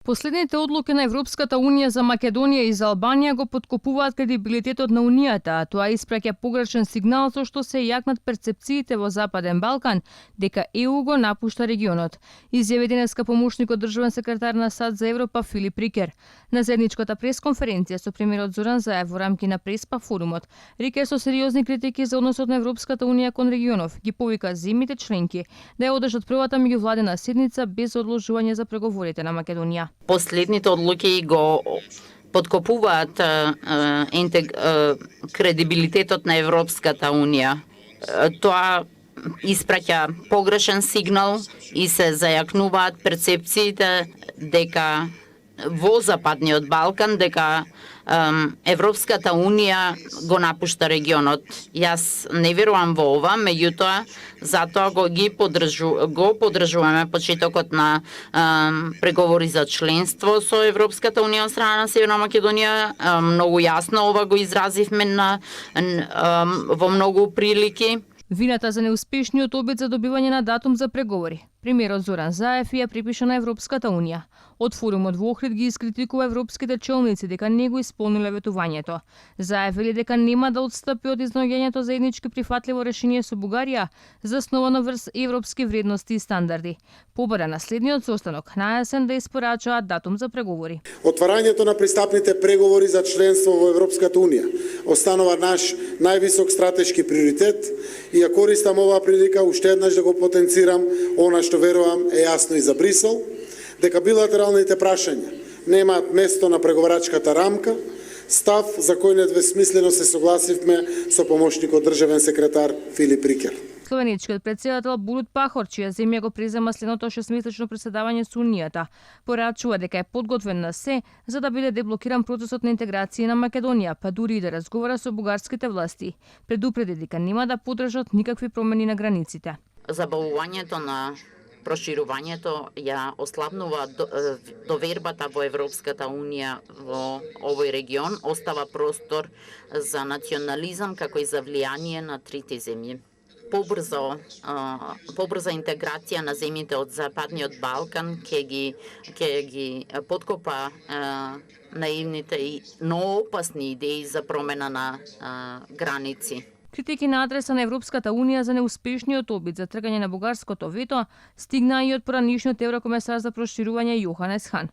Последните одлуки на Европската Унија за Македонија и за Албанија го поткопуваат кредибилитетот на Унијата, а тоа испраќа погрешен сигнал со што се јакнат перцепциите во Западен Балкан дека ЕУ го напушта регионот, изјави денеска помошникот државен секретар на САД за Европа Филип Рикер. На заедничката пресконференција со премиерот Зоран Заев во рамки на Преспа форумот, Рикер со сериозни критики за односот на Европската Унија кон регионов ги повика земјите членки да ја одржат првата меѓувладена седница без одложување за преговорите на Македонија. Последните одлуки го подкопуваат кредибилитетот на Европската Унија. Тоа испраќа погрешен сигнал и се зајакнуваат перцепциите дека во Западниот Балкан дека Европската Унија го напушта регионот. Јас не верувам во ова, меѓутоа затоа го поддржуваме почетокот на преговори за членство со Европската Унија од страна на Северна Македонија. Многу јасно ова го изразивме во многу прилики. Вината за неуспешниот обид за добивање на датум за преговори, премиерот Зоран Заев ја припиша на Европската Унија. Од форумот во Охрид ги искритикува европските челници дека не го исполниле ветувањето. Заев вели дека нема да отстапи од изнаоѓањето заеднички прифатливо решение со Бугарија, засновано врз европски вредности и стандарди. Побара на следниот состанок на јасен да испорачаат датум за преговори. Отварањето на пристапните преговори за членство во Европската Унија останува наш највисок стратешки приоритет и ја користам оваа прилика уште еднаш да го потенцирам она што верувам е јасно и за Брисел, дека билатералните прашања немаат место на преговарачката рамка, став за кој недвосмислено се согласивме со помошникот државен секретар Филип Рикер. Словеничкиот претседател Бурут Пахор, чија земја го презема следното 6-месечно преседавање со Унијата, порачува дека е подготвен на се за да биде деблокиран процесот на интеграција на Македонија, па дури и да разговара со бугарските власти. Предупреди дека нема да поддржат никакви промени на границите. Забавувањето на проширувањето ја ослабнува довербата во Европската Унија во овој регион, остава простор за национализам како и за влијание на трите земји. Побрза интеграција на земјите од Западниот Балкан ќе ги подкопа наивните но опасни идеи за промена на граници. Критики на адреса на Европската Унија за неуспешниот обид за тргање на бугарското вето стигнаа и од поранишниот еврокомесар за проширување Јоханес Хан.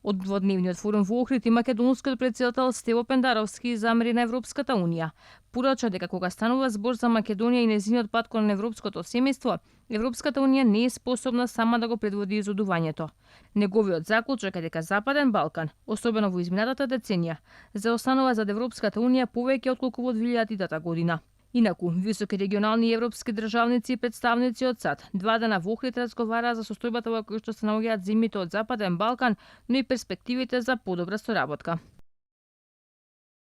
Од дводневниот форум во Охрид и македонскиот претседател Стево Пендаровски замери на Европската Унија. Порача дека кога станува збор за Македонија и нејзиниот пат кон европското семејство, Европската Унија не е способна сама да го предводи изодувањето. Неговиот заклучок е дека Западен Балкан, особено во изминатата деценија, заостанува зад Европската Унија повеќе отколку во 2000-та година. Инаку, високи регионални и европски државници и представници од САД 2 дена во Охрид разговараа за состојбата во која што се наоѓаат земјите од Западен Балкан, но и перспективите за подобра соработка.